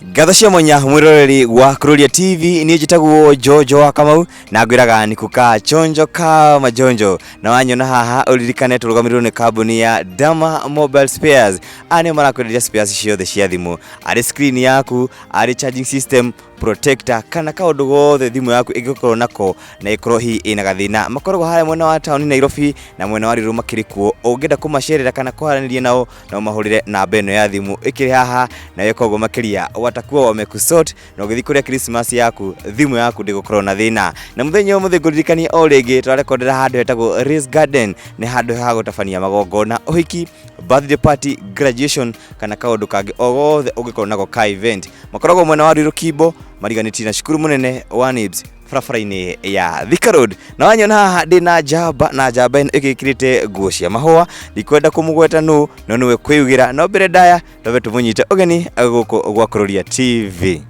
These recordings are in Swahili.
Gathashia monya mwiroreri wa Kururia TV ni jitagwo Jojo wa Kamau na ngwiraga ni kuka chonjo ka majonjo na wanyona haha uririkane turugamirwo ni kambuni ya Dama Mobile Spares ane marakwenderia spares ciothe cia thimu ari screen yaku ari charging system protector kana kaundu gothe thimu yaku igikorwo nako na ikorwo hi ina gathina makorwo hare mwena wa town Nairobi na mwena wa Riruma kirikuo ungenda kumacerera kana kwaranĩria nao no mahurire na beno ya thimu ikiri haha na yekogo makiria watakuwa wamekusort na ugithi kuria Christmas yaku thimu yaku ndigukorwo na thina na muthenya umwe nguririkani o ringi twarekondera handu hetagwo Race Garden ni handu ha gutafania magongona uhiki birthday party graduation kana kaundu kangi ogothe ungikorwo nako ka event makoragwo mwena wa Rirukimbo mariganiti na shukuru munene wa Nibs farafaraini ya Thika Road na wanyona haha ndina njamba ino ikikirite nguo cia mahua ndikwenda kumugweta no niwe kwiyugira no mbere ndaya tobe tumunyite ugeni guku gwa Kururia TV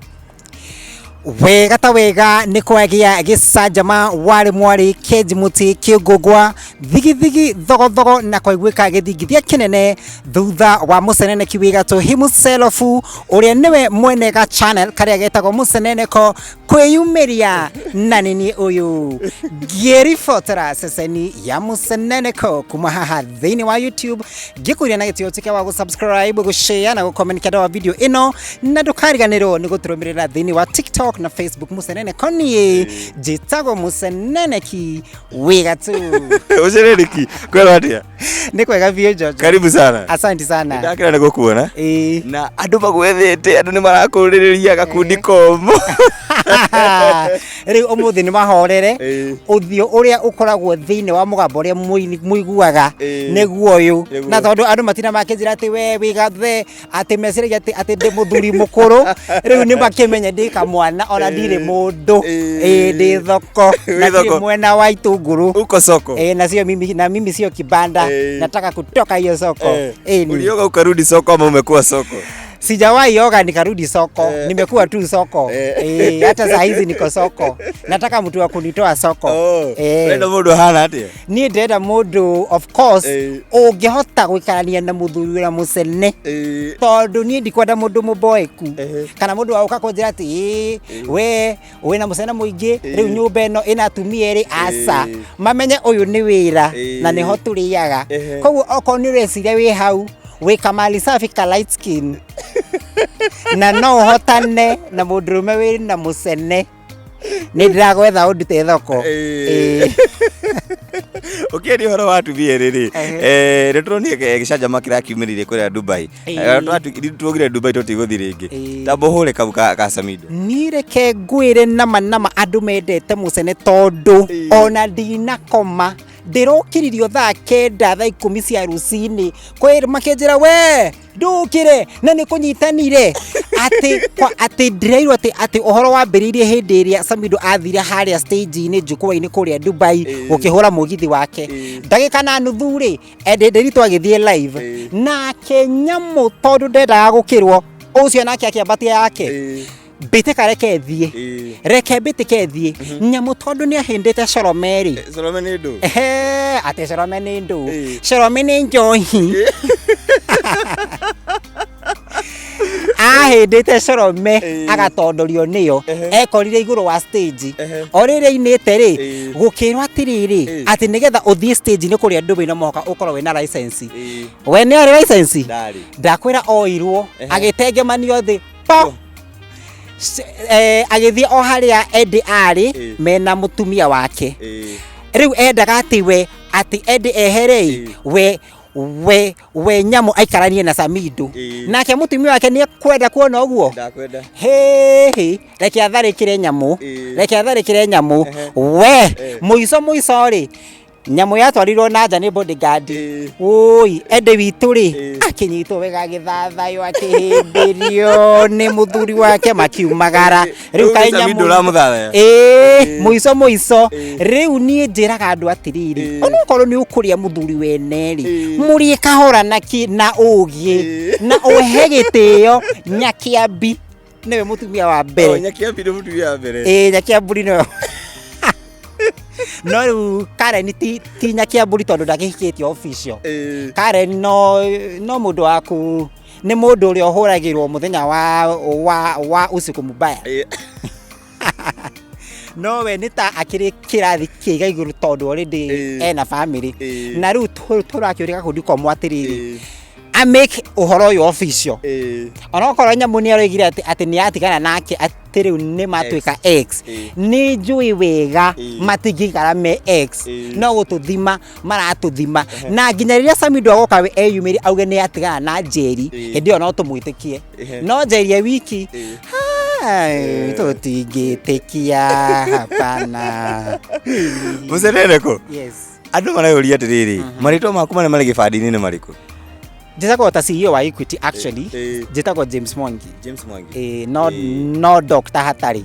wega ta wega ni kwagia gicanjama wari mwari kejimuti kiugugwa thigi thogo na kwaiguika githingithia kinene thutha wa Muceneneki wigatu himselfu uria niwe mwene ga channel karia getagwo Muceneneko kwiyumiria na nini uyu ngiribotera ceceni ya Muceneneko kuma haha thiini wa YouTube gikuria na gitio tike wa subscribe gushare na comment kada wa video ino na ndukariganirwo ni guturumirira thiini wa TikTok na Facebook Muceneneko ni jitago Muceneneki wigatu Muceneneki kwela atia ni kwega bio Jojo karibu sana asante sana ndakira nigukuona na andu bagwethete andu ni marakuriria gakundi komo ri umuthi ni mahorere uthio uria ukoragwo thiini wa mugambo uria muiguaga niguo uyu na tondu andu matina makinjira ati we wigathe ati meciragia ati ndi muthuri mukuru riu ni makimenya ndi kamwana ona ndire mundu ndi thoko na ndire mwena wa Itunguru uko soko na mimi sio kibanda nataka kutoka hiyo soko ulioga ukarudi soko ama umekuwa soko sijawahi yoga nikarudi soko nimekuwa tu soko hata saa hizi niko soko nataka mtu wa kunitoa soko wenda mundu hana atia ni ndenda mundu of course ungehota guikarania na muthuri wa mucene tondu ni ndikwenda mundu muboeku kana mundu wa ukakonjira ati we na mucene muingi riu nyumba ino ina atumia eri asa mamenye uyu ni wira na niho turiaga koguo oko ni reciria wi hau we kamali safi ka light skin na no hotane na mundurume we na mucene ni ndiragwetha undute thoko Ukieni horo watu bierere retronie gicanjama kirakiumiririe kuria Dubai twatugire Dubai tutigothi ringi tambo hore kabuka ka Samido nireke ngwire nama andu mendete mucene tondu ona ndinakoma ndirokiririo thaa 9 thaa 10 cia rucini kwira makenjira we ndukire na ni kunyitanire ati ndirairwo ati uhoro wambiririe hindi iria Samido athira haria stage ini njukua-ini kuria Dubai ukihura mugithi wake ndagika na nuthu ri ndiritu agithie live na kenyamu tondu ndendaga gukirwo ucio nake akiambatia yake bite kareke thie reke bite ke thie nyamu tondu ni ahindite Coromeri Coromeri ndu ate Coromeri ndu Coromeri njohi ahindite Corome agatondorio niyo ekorire iguru wa stage orire inite ri gukirwa atiriri ati nigetha uthie stage ni kuria Dubai no moka ukorwo wina license we ni ari license ndakwira oirwo agitengemanio thi po agithie o haria endi ari mena mutumia wake riu endaga ati we ati endi eherei we nyamu aikaranie na Samido nake mutumia wake ni kwenda kuona uguo ndakwenda reke atharikire nyamu we muico ri nyamu yatwarirwo na nja ni bodyguard oi ende witu ri akinyitwo wega githathayo akihimbirio ni muthuri wake makiumagara riu kai nyamu muico riu ni njiraga andu atiriri onokorwo ni ukuria muthuri wene ri muri kahora na ugi na uhe gitio nyakiambi niwe mutumia wa mbere nyakiambi ni mutumia wa mbere nyakiambi no no Karen ti nyakia mburi tondu ndagihikitio official Karen no mundu waku nĩ mũndũ ũrĩa ũhũragĩrwo mũthenya wa usiku mubaya no we nĩ ta akĩrĩ kĩrathi kĩiga igũrũ tondũ already ena family na rĩu tũrakĩũria gakundi komũ atĩrĩrĩ make ũhoro ũyũ official onokorwo nyamũ nĩ aroigire atĩ nĩ atigana nake atĩ rĩu nĩ matuĩka X nĩ njũĩ wega matingĩikara me X no gũtũthima maratũthima na nginya rĩrĩa Samido agoka we eyumĩrie auge nĩ atigana na Njeri hĩndĩ ĩyo no tũmwĩtĩkie no Njeri e wiki tũtingĩtĩkia hapana. Muceneneko Yes. andũ marayũria atĩrĩrĩ marĩtwa maku marĩa marĩ gĩbandĩ-inĩ nĩ marĩkũ? Njĩtagwo ta CEO wa Equity actually njĩtagwo James Mwangi. James Mwangi no Dr. Hatari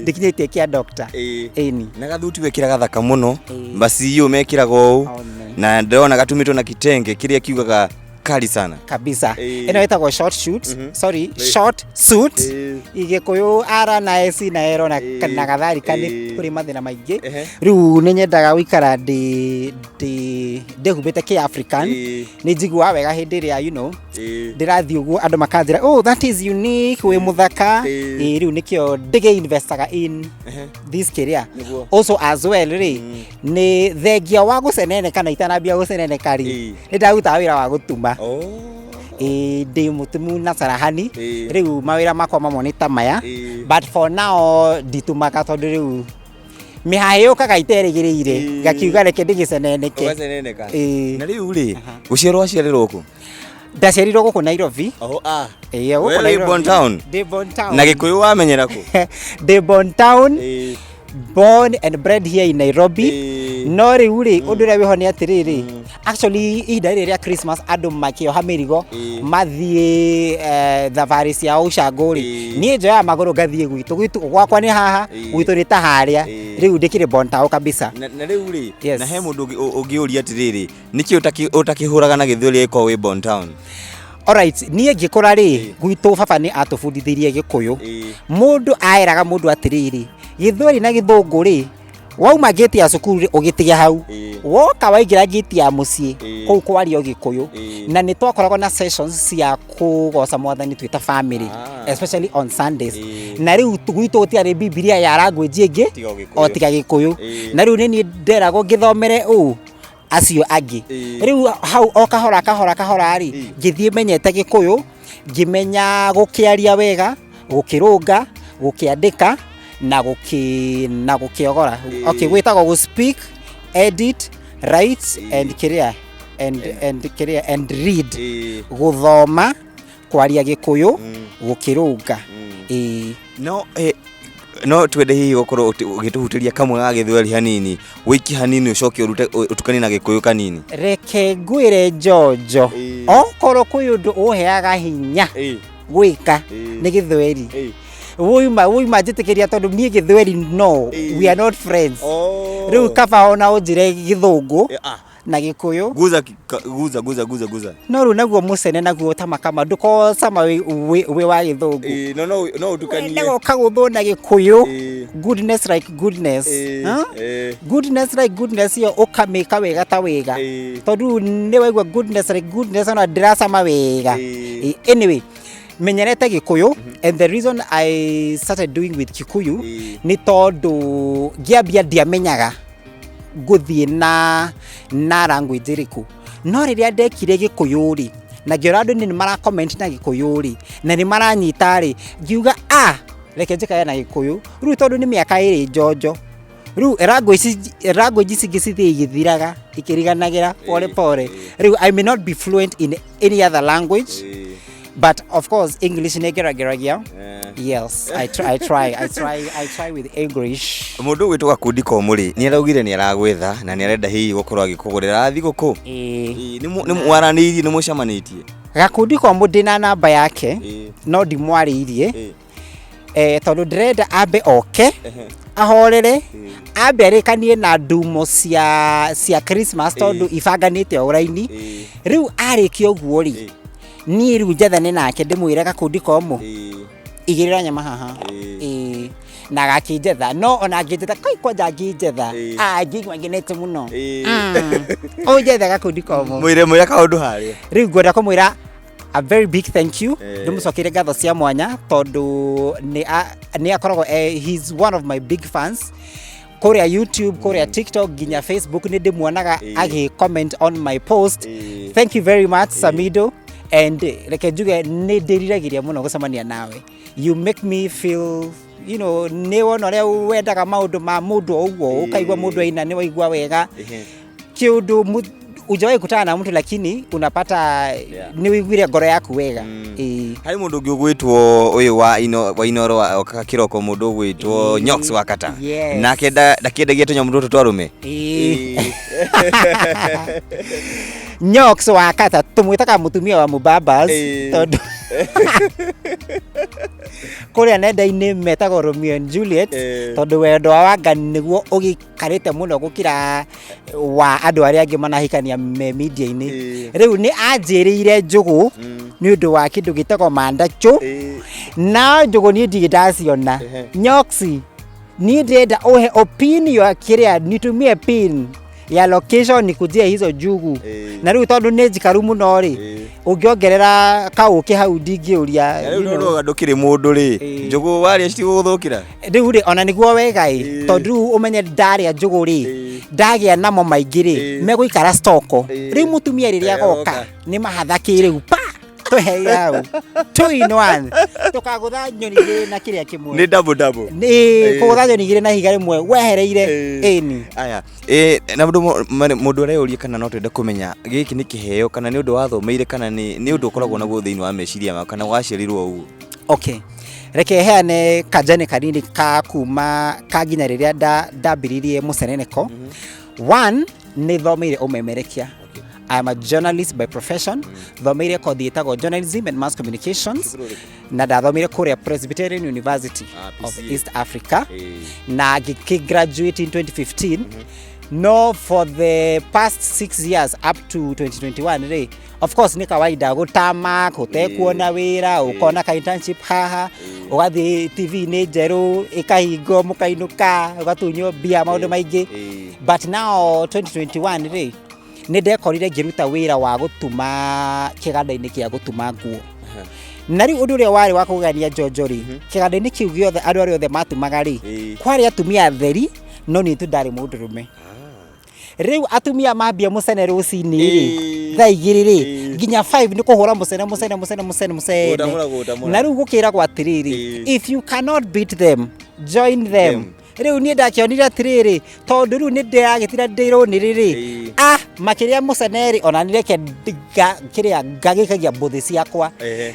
ndikinyĩtie kia Dr. Eni na gathuti wekĩra gathaka mũno ba CEO mekĩraga ũũ na ndĩrona gatumĩtwo na kitenge kĩrĩa kiugaga kali sana kabisa ino ĩtagwo short shoot short suit igĩkũyũ ara na S na ero na gatharika nĩ kũrĩ mathĩna maingĩ rĩu nĩ nyendaga gũikara ndĩhumbĩte kĩ African nĩ njiguaga wega hĩndĩ ĩrĩa you know ndĩrathiĩ ũguo andũ makanjĩra oh that is unique wĩ mũthaka rĩu nĩkĩo ndĩgĩinvestaga in this career also as well rĩ nĩ thengia wa gũceneneka na itanambia gũceneneka rĩ nĩndagutaga wĩra wa gũtuma ndĩ mũtumu na Sarahani rĩu mawĩra makwa mamwe nĩ ta maya but for now nditumaga tondũ rĩu mĩhahe yũkaga iterĩgĩrĩire ngakiuga reke ndĩgĩceneneke na rĩu rĩ gũciarwo aciarĩrwo kũ? Ndaciarirwo gũkũ Nairobi. Ndĩ Born Town. Na Gĩkũyũ wamenyera kũ? Ndĩ Born Town. Born and bred here in Nairobi. No rĩu rĩ ũndũ ũrĩa wĩho nĩ atĩrĩrĩ actually ihinda rĩrĩ rĩa Christmas andũ makĩoha mĩrigo mathiĩ thabarĩ cia ũcango rĩ niĩ njoyaga magũrũ ngathiĩ gwitũ gwakwa nĩ haha gwitũ nĩ ta harĩa rĩu ndĩkĩrĩ Born Town kabisa. Na rĩu rĩ na he mũndũ ũngĩũria atĩrĩrĩ nĩkĩ ũtakĩhũraga na gĩthũri gĩkorwo wĩ Born Town? Alright, niĩ ngĩkora rĩ gwitũ baba nĩ atũbundithirie Gĩkũyũ mũndũ aeraga mũndũ atĩrĩrĩ gĩthweri na gĩthũngũ rĩ wauma gate ya cukuru rĩ ũgĩtiga hau woka waingĩra gate ya mũciĩ kũu kwario Gĩkũyũ na nĩ twakoragwo na sessions cia kũgoca mwathani twĩta family especially on Sundays na rĩu gwitũ gũtiarĩ Biblia ya language ĩngĩ o tiga Gĩkũyũ na rĩu nĩ nderagwo ngĩthomere ũũ acio angĩ rĩu hau o kahora rĩ ngĩthiĩ menyete Gĩkũyũ ngĩmenya gũkĩaria wega gũkĩrũnga gũkĩandĩka na gũkĩogora okay gwĩtagwo gũ speak edit write and read gũthoma kwaria Gĩkũyũ gũkĩrũnga no twende hihi gũkorwo ũgĩtũhutĩria kamwe ga gĩthweri hanini wiki hanini ũcoke ũtukanie na Gĩkũyũ kanini. Reke ngwĩre njonjo okorwo kwĩ ũndũ ũheaga hinya gwĩka nĩ gĩthweri woima njĩtĩkĩria tondũ niĩ gĩthweri no we are not friends rĩu kaba ona ũnjĩre gĩthũngũ na Gĩkũyũ guza no rĩu naguo mũcene naguo tamakama ndũkocama wĩ wa gĩthũngũ no ũtukanie nĩgoka gũthwo na Gĩkũyũ goodness like goodness goodness like goodness yo ũkamĩka wega ta wega tondũ nĩ waigua goodness like goodness ona ndĩracama wega anyway menyerete Gĩkũyũ and the reason I started doing with Gĩkũyũ nĩ tondũ ngĩambia ndiamenyaga ngũthiĩ na language ĩrĩkũ no rĩrĩa ndekire Gĩkũyũ rĩ na ngĩora andũ nĩ mara comment na Gĩkũyũ rĩ na nĩ maranyita rĩ ngiuga reke njĩkae na Gĩkũyũ rĩu tondũ nĩ mĩaka ĩrĩ njonjo rĩu language ici cithiĩ igĩthiraga ikĩriganagĩra pole rĩu I may not be fluent in any other language but of course English negerageragia yes I try with English. Mũndũ gwĩtwo gakundi komũ rĩ nĩ araugire nĩ aragwetha na nĩ arenda hihi gũkorwo agĩkũgũrĩra thigũkũ nĩ mwaranĩirie nĩ mũcemanĩtie? Gakundi komũ ndĩna namba yake no ndimwarĩirie tondũ ndĩrenda ambe oke ahorere ambe arĩkanie na ndumo cia Christmas tondũ ibanganĩte o raini rĩu arĩkia ũguo rĩ niĩ rĩu njathane nake ndĩmwĩre gakundi komũ igĩrĩra nyama haha na gakinjetha no ona nginjetha kai kwanja nginjetha ngigwa ngenete muno unjethe gakundi komo mwire kaundu haria riu ngwenda kumwira a very big thank you ndimucokire ngatho cia mwanya tondu ni akoragwo he's one of my big fans kuria YouTube kuria TikTok ginya Facebook ni ndimuonaga agi comment on my post thank you very much Samido and reke njuge ni ndiriragiria muno gucemania nawe you make me feel you know ni wona ria wendaga maundu ma mundu ogwo ukaigwa mundu aina ni waigwa wega kiundu ujawahi kutana na mtu lakini unapata ni wiguire ngoro yaku wega hari mundu ungi ugwitwo uyu wa inoro wa kiroko mundu ugwitwo Nyox wakata nake ndakiendagia tunyamu tutu twarume Nyox wakata tumwitaga mutumia wa Mubabas tondu kuria nenda-ini metagwo Romeo and Juliet tondu wendo wa Wangari niguo ugikarite muno gukira wa andu aria angi manahikania me media-ini riu ni anjirire njugu ni undu wa kindu gitagwo mandachu na njugu ni ndigidaciona Nyox ni ndenda uhe opinion kiria nitumie pin ya location ni kujia hizo njugu na riu tondu ni njikaru muno ri ungiongerera kauki hau ndingiuria no ndukire mundu ri njugu waria citiguthukira riu ri ona niguo wega tondu umenye ndaria njugu ri ndagia namo maingi ri meguikara stoko riu mutumia riria goka ni mahathakire upa tuhe hau 2 in 1 tukagutha nyoni igiri na kiria kimwe ni double ni kugutha nyoni igiri na higa rimwe wehereire ini aya na mundu areyuria kana no twende kumenya giki ni kiheo kana ni undu wathomeire kana ni undu ukoragwo naguo thiini wa meciria ma kana wacirirwo uguo okay reke heane kajane kanini ka kuma kaginya riria ndambiririe Muceneneko one ni thomeire umemerekia I am a journalist by profession. Thomeire kothi itago journalism and mass communications. Na dathomeire kuria Presbyterian University of East Africa. Na graduate in 2015. No, for the past 6 years up to 2021 of course ni kawaida gutama gutekuona wira ukona ka internship haha ugathi TV ni njeru ikahingo mukainuka ugatunyo bia maundu maingi but now 2021 ni ndekorire ngiruta wira wa gutuma kiganda-ini kia gutuma nguo na riu undu uria wari wa kugania njonjori kiganda-ini kiu giothe andu aria othe matumaga ri kwari atumia theri no ni tu ndari mundurume riu atumia mambia mucene rucini ri thaa igiri ri nginya 5 ni kuhura mucene na riu gukira gwa tiriri if you cannot beat them join them riu ni ndakionira tiriri tondu riu ni ndiragitira ndirwo ni riri makiria muceneri ona ni reke kiria ngagikagia mbuthi ciakwa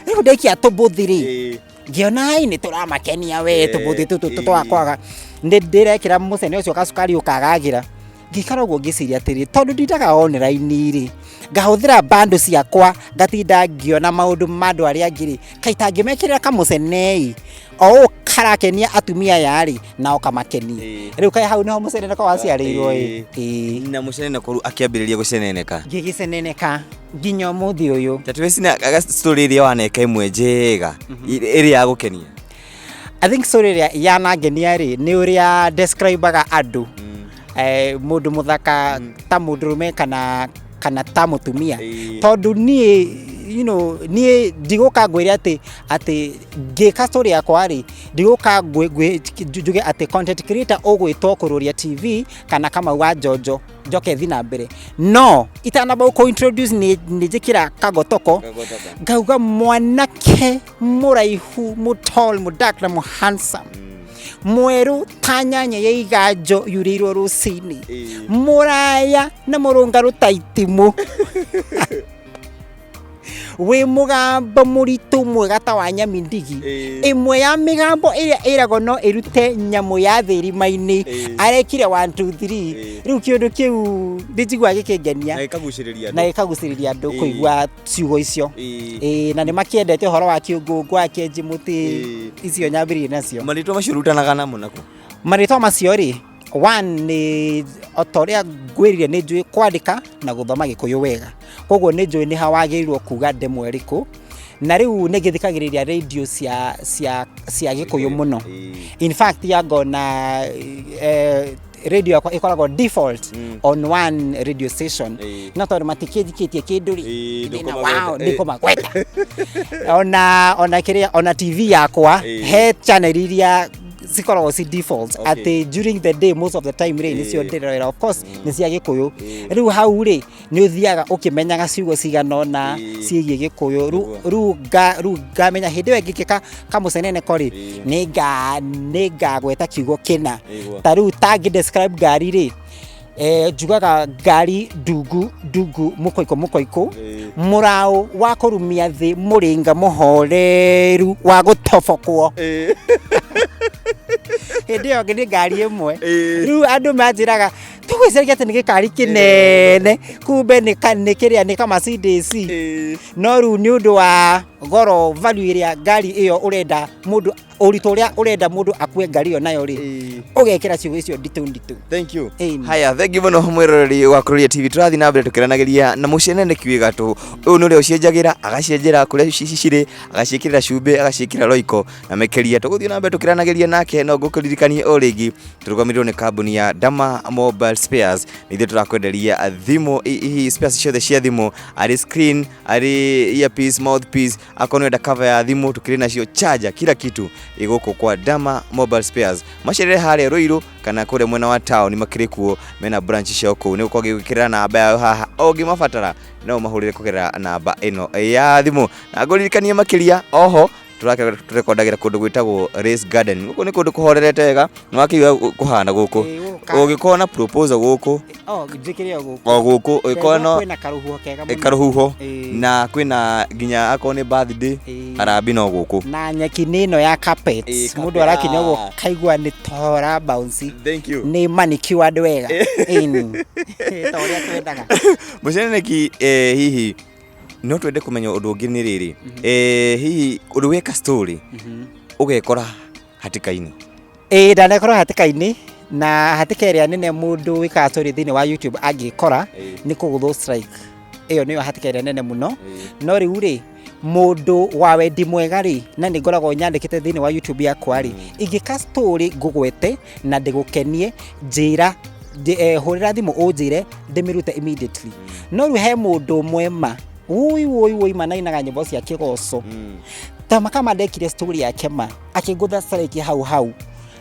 riu ndekia tubuthiri ngiona ni turamakenia we tubuthi tutu twakwaga ndi ndirekira mucene ucio kasukari ukagagira ngikaragwo ngiciria tiri tondu ndindaga online ri ngahuthira bando ciakwa ngatinda ngiona maundu mandu aria ngiri kaita ngimekirira kamucenei o karakenia atumia yari na okamakeni riu kai hau niho Muceneneko waciarirwo na Muceneneko akiambiriria guceneneka ngigiceneneka nginya muthi uyu tatwecina story iria waneka imwe njega iria ya gukenia I think story iria yanangenia ri ni uria describeaga andu mundu muthaka ta mundurume kana ta mutumia tondu ni you know ni ndiguka ngwire ati ngika story yakwa ri ndiguka njuge ati content creator ogwitwo kururia TV kana kama wa Jojo njoke thina mbere no itanaba ko introduce ni njikira kagotoko ngauga mwanake muraihu mutol mudak na handsome mweru tanyanya ya igajo yurirwo rucini muraya na murungaru taitimu we mugambo muritu mwega ta wa nyami ndigi imwe ya migambo iria irago no irute nyamu ya thiri-maini arekire 1 2 3 riu kiundu kiu ndijigwa gikengenia na ikaguciriria andu kuigua ciugo icio na ni makiendete horo wa kiungu akenji muti icio nyambiri nacio marito macurutanaga na munako marito macio ri one ni otoria ngwirire ni njui kwandika na guthoma Gikuyu wega koguo ni njui ni hawagirwo kuga ndemwe riku na riu negithikagiriria radio cia Gikuyu muno. In fact yangona radio yakwa ikoragwo default on one radio station na tondu matikithikĩtie kĩndũ wow ndikomagweta ona TV yakwa he channel iria zikoragwo si default at during the day most of the time rain is your day of course ni cia Gikuyu riu hau ri ni uthiaga ukimenyaga ciugo cigana na ciĩgie Gikuyu riu ngamenya hindi ĩyo ngĩkĩka Muceneneko ri nĩ ngagweta kiugo kĩna ta riu tagi describe ngari ri njugaga ngari ndungu mukoiko murao wa kurumia thi muringa muhoreru wa gutobokwo hindi yo ngini ngari imwe riu andu manjiraga tugwiciragia ati ni gikari kinene kumbe ni kiria ni kama Mercedes no riu ni undu wa goro value iria ngari iyo urenda mundu uritu uria urenda mundu akue ngari yo nayo ri ugekira ciugo icio nditu. Thank you. Haya, thank you muno mwiroreri wa Kururia TV. Turathi na mbere tukiranagiria na Muceneneko wigatu uyu ni uri ucienjagira agacienjera kuria cicire agaciikirira cumbe agaciikira roiko na mekeria tuguthii na mbere tukiranagiria nake no ngukuririkanie o ringi turugamirwo ni kambuni ya Dama Mobile Spares nithe turakwenderia thimu hihi spares ciothe cia thimu ari screen ari earpiece mouthpiece akono enda cover ya thimu tukiri nacio charger kila kitu iguko kwa Dama Mobile Spares macirire haria Ruiru kana kure mwena wa town makiri kuo mena branch cia kuu ni uko gikirira namba yao haha ogi mabatara no mahurire kugera namba ino ya thimu na nguririkanie makiria oho turarekondagira kundu gwitagwo Race Garden guko ni kundu kuhorerete wega no akiwa kuhana guko ugikona proposal guko njikiria guko guko ugikona kwina karuhuho kega muno karuhuho na kwina ginya akone birthday arabi no guko na nyeki nino ya carpet mundu arakinya guko kaigwa ni tora bounce ni manicured wega toria twendaga Muceneneko hihi no twende kumenya undu ungi ni riri hihi undu weka story ugekora hatikaini ndanekora hatikaini na hatika ĩrĩa nene mundu wika story thini wa YouTube angikora ni kuguthwo strike iyo niyo hatika ĩrĩa nene muno no riu ri mundu wa wendi mwega ri na ni ngoragwo nyandikite thini wa YouTube yakwa ri ingika story ngugwete na ndigukenie njira hurira thimu unjire ndimirute immediately no riu he mundu mwema ui manainaga nyimbo cia kigoco ta makama ndekire story yake akingutha strike hau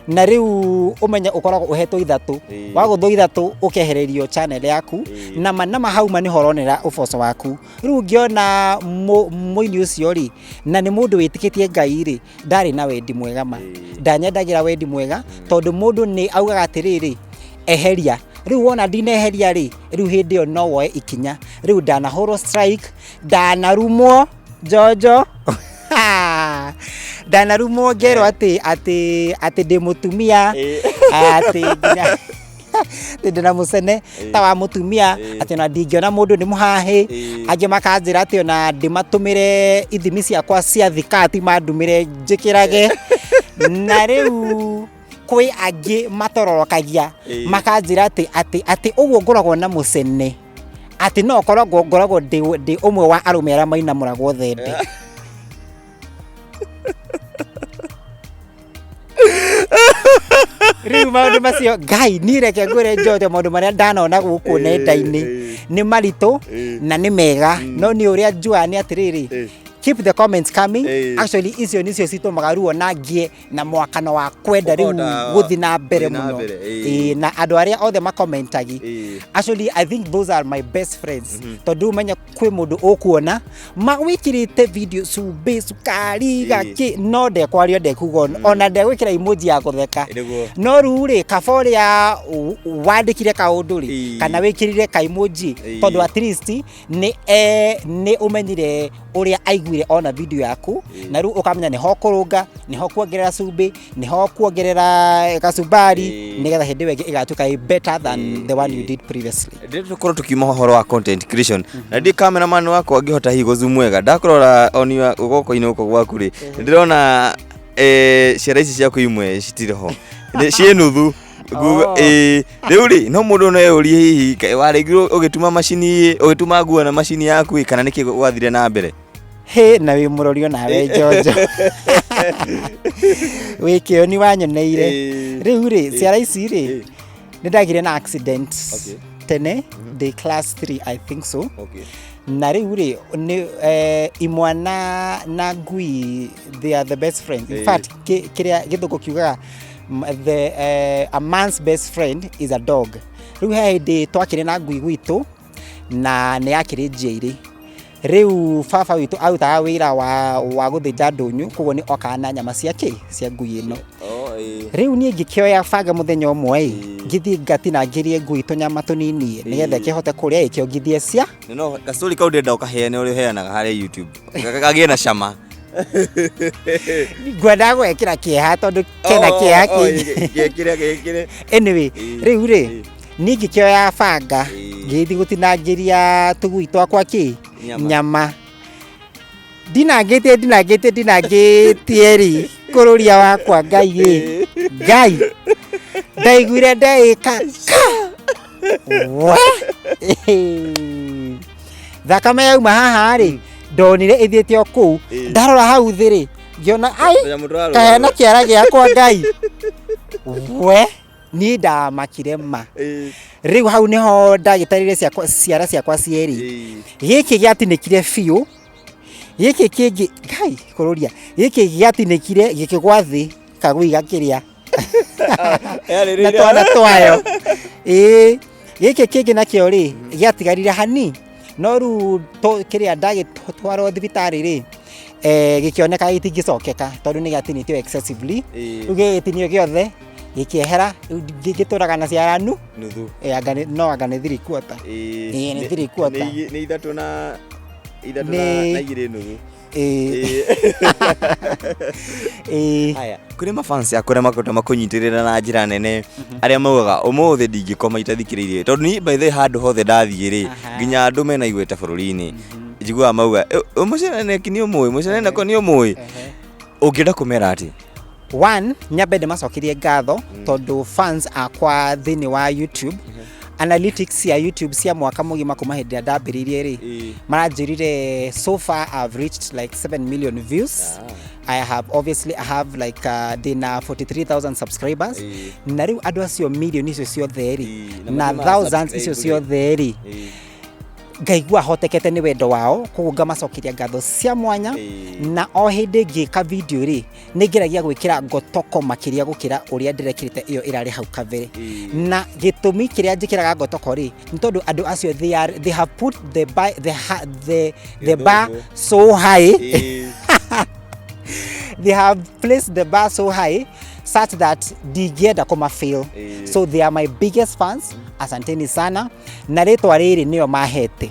na riu umenya ukoragwo uhetwo ithatu wagutho ithatu ukehererio channel yaku na manama hau mani horonera uboco waku riu ngiona muini ucio ri na ni mundu witikitie Ngai ri ndari na wendi mwega ndanyendagira wendi mwega tondu mundu ni augaga atiriri eheria riu wona ndineheria ri riu hindi yo no woe ikinya riu ndana horo strike ndana rumo jojo ndana rumo ngero ati ndi mutumia ati ndina mucene ta wa mutumia ati na ndingiona mundu ni muhahi angi makanjira ati ona ndimatumire ithimi ciakwa cia thikati mandumire njikirage na riu kwi angi matororokagia makanjira ati uguo ngoragwo na mucene ati no ngoragwo ndi umwe wa arume aria mainamuragwo thende riu maundu macio Ngai nireke ngwire njote maundu maria ndanona guku nenda-ini ni maritu na ni mega no ni uria njua ni atiriri keep the comments coming actually icio nicio citumaga ruo na ngie na mwakano wa kwenda riu guthi na mbere muno na andu aria othe makommentagi actually I think those are my best friends tondu menya kwi mundu ukuona wikirite video cumbi cukari gaki no ndekwario ndekugo ona ndegwikira emoji ya gutheka no ruri kaboria wandikire kaundu ri kana wikirire ka emoji tondu at least ni umenyire uria aigwire ona video yaku na riu ukamenya ni ho kurunga ni ho kuongerera cumbi ni ho kuongerera kacubari nigetha hindi wengi igatuka better than the one you did previously. Ndikoro tukiuma horo wa content creation na ndi cameraman wako angihota higo zoom wega ndakorora oni ugoko-ini uko gwaku ri ndirona ciara ici ciaku imwe citiriho cie nuthu riu ri no mundu no yurie hihi waregirwo ugituma macini ugituma nguo na macini yaku kana niki gwathire na mbere he na wi murorio nawe Jojo wikio ni wanyoneire riu ri ciara ici ri nindagire na accident tene day class 3 I think so na riu ri imwana na ngui they are the best friends in fact kiria githuko kiugaga a man's best friend is a dog riu he twakire na ngui gwitu na ne yakire njiiri riu baba witu autaga wira wa guthija ndunyu koguo ni okana nyama ciake cia ngui ino riu nie ngikioya banga muthenya umwe ngithii ngatina ngirie ngui tunyama tunini nigetha kihote kuria ikiongithie cia no gastori kau ndenda ukaheane uri heanaga hari YouTube kagie na cama gwenda gwekira kieha tondu kena kieha gikire anyway riu ri ni ngikioya banga ngithi gutinangiria tugui twakwa nyama dinangite ri kururia wakwa ngai ndaiguire ndaika thakame yauma haha ri ndonire ithiete oku ndarora hau thi ri ngiona ai kahena kiara giakwa ngai ni ndamakire ma riu hau niho ndagitarire ciara ciakwa cieri giki giatinikire fiu giki kingi ngai kururia giki giatinikire gikigwa thi kagui gakiria na twana twayo giki kingi nakio ri giatigarire hani no ru kiria ndagitwarwo thibitari ri gikioneka gitingicokeka tondu ni giatinitio excessively ugitinio giothe gikiehera gituraga na ciara nuthu no anga ni 3/4 ni 3/4 ni ithatu na igire nuthu haya kuri mafans yakore makota makunyitirira na njira nene aria maugaga umuthi ndingikoma itathikiririe tondu ni by the handu hothe ndathie ri nginya andu mena igweta bururi-ini njigua mauga Muceneneko ni umui Muceneneko ni umui ungienda kumera ati one nyambe ndemacokirie ngatho tondu fans akwa thini wa YouTube analytics ya YouTube cia mwaka mugima kuma hindi ndambiririe ri maranjirire so far I've reached like 7 million views. I have like dina 43,000 subscribers na riu andu acio million icio ciothe ri na thousands icio ciothe ri ngaigua hotekete ni wendo wao koguo ngamacokiria ngatho cia mwanya na o hindi ngika video ri ningiragia gwikira ngotoko makiria gukira uria ndirekirite iyo irari hau kabere na gitumi kiria njikiraga ngotoko ri ntondu andu acio they have put the bar so high they have placed the bar so high such that digenda kuma fail so they are my biggest fans asanteni sana na ritwa riri niyo mahete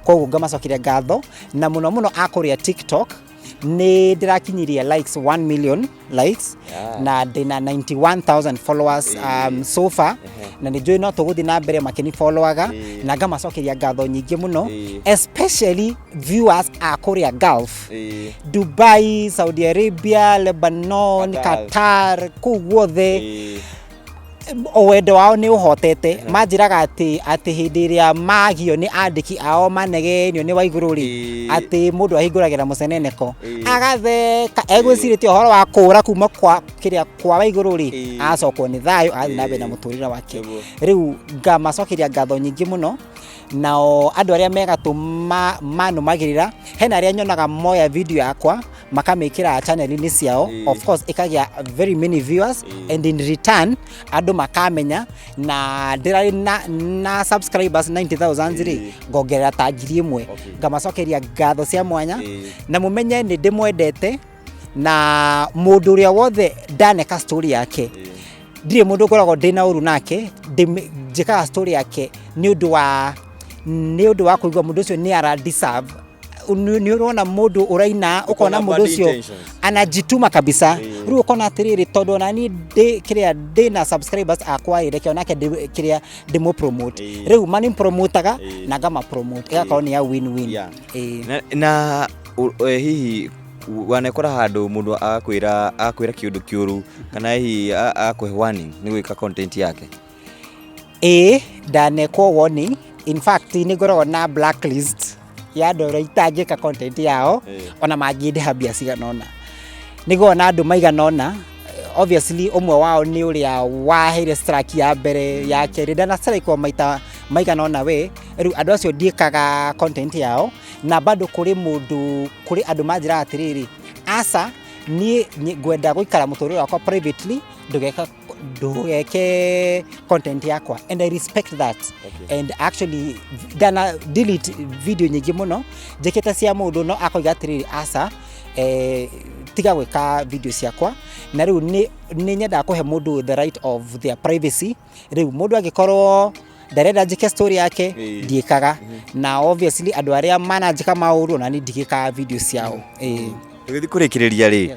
koguo ngamacokiria ngatho na muno akuria TikTok ni ndirakinyiria likes 1 million likes na ndina 91,000 followers so far na ni join not guthi na mbere makini followaga na ngamacokiria ngatho nyingi muno especially viewers akuria Gulf Dubai, Saudi Arabia, Lebanon, Qatar kuguothe owendo wao ni uhotete manjiraga ati hindi ria magio ni andiki ao manegenio ni waigururi ati mundu ahinguragira Muceneneko agatheka egwicirite uhoro wa kura kuma kwa kiria kwa waigururi acokwo ni thayo athi na bena muturira wake riu ngamacokiria ngatho nyingi muno nao andu aria megatuma manumagirira hena aria nyonaga moya video yakwa makamikira channel-ini ciao of course ikagia very many viewers and in return andu makamenya na ndirari na subscribers 90,000 ri ngogerera ta ngiri imwe ngamacokeria ngatho cia mwanya na mumenye ni ndimwendete na mundu uria wothe ndaneka story yake ndire mundu koragwo ndina uru nake njikaga story yake ni undu wa kuigwa mundu ucio ni ara deserve ni urona mundu uraina ukona mundu ucio anajituma kabisa riu ukona atiriri tondu na ni kiria na subscribers akwa ireke onake kiria demo promote riu mani promotaga na ngama promote igakora ni ya win na hihi wanekora handu mundu akwira kiundu kiuru kana hihi akwe warning ni gwika content yake ndanekwo warning in fact ni ngoragwo na blacklist ya andũ arĩa itangĩka content yao ona mangĩndĩha mbia cigana ũna. Nĩguo na andũ maigana ũna, obviously ũmwe wao nĩ ũrĩa waheire strike ya mbere ya kerĩ ndana strike kwa maita maigana ũna we, rĩu andũ acio ndiĩkaga content yao, na bado kũrĩ andũ manjĩra atĩrĩrĩ, aca niĩ ngwenda gũikara mũtũrĩre wakwa privately, ndũgeke content yakwa, and I respect that. And actually dana delete video nyingĩ mũno njĩkĩte cia mũndũ no akoiga atĩrĩrĩ, aca tiga gwĩka video ciakwa, na rĩu nĩ nyendaga kũhe mũndũ the right of their privacy. Rĩu mũndũ angĩkorwo ndarenda njĩke story yake ndiĩkaga, na obviously andũ arĩa mananjĩka maũru na niĩ ndigĩkaga video ciao. Tũgĩthiĩ kũrĩkĩrĩria rĩ,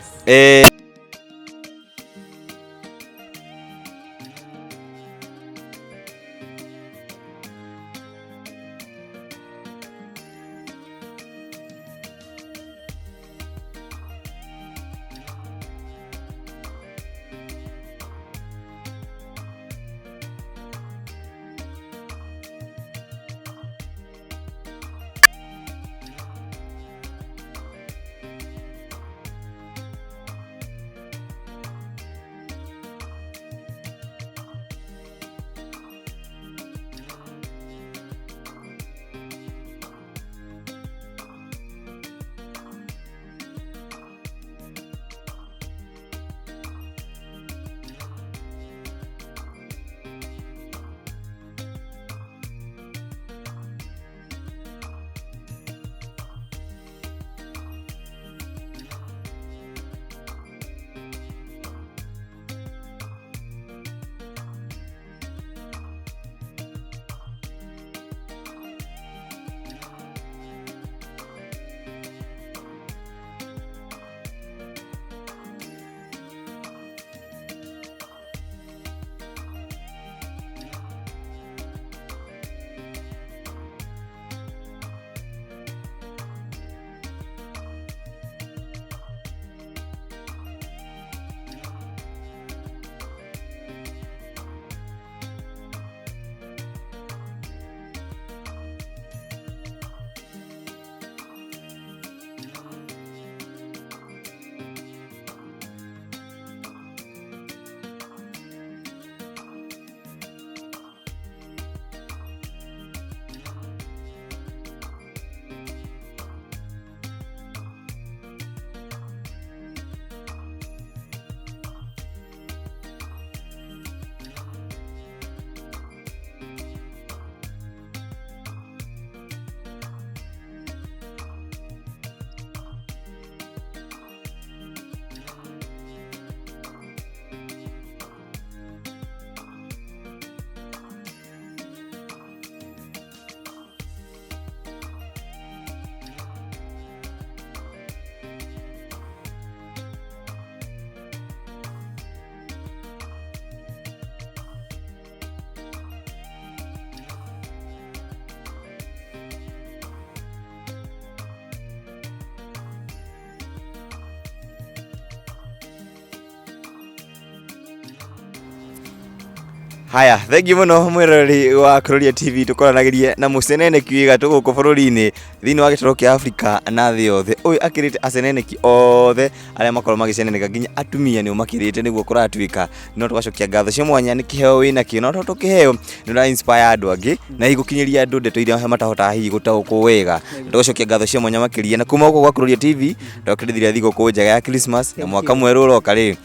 Haya, thengi muno mwirori wa Kuroria TV tukoranagirie na Muceneneko wigatu guku bururi-ini thiini wa gitoro kia Afrika na thi yothe. Uyu akirite aceneneki othe aria makorwo magiceneneka nginya atumia ni umakirite niguo kuratuika no tugacokia ngatho cia mwanya ni kiheo wina kio no tukiheo ni ra inspire andu angi na igukinyiria andu ndeto iria matahota hihi gutaukwo wega. Tugacokia ngatho cia mwanya makiria na kuma guku gwa Kuroria TV tukirithira thigũkũ njega ya Christmas na mwaka mweru uroka ri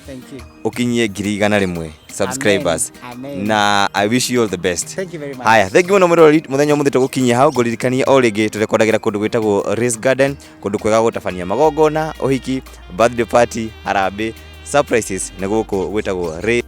ukinyie 100,000 subscribers. Amen. Na I wish you all the best. Thank you very much. Haya, thank you muno mwirori muthenya muthito gukinyia hau nguririkania o ringi turekodagira kundu gwitagwo Race Garden, kundu kwega gutafania magongona, uhiki, birthday party, harambe, surprises na guku gwitagwo Race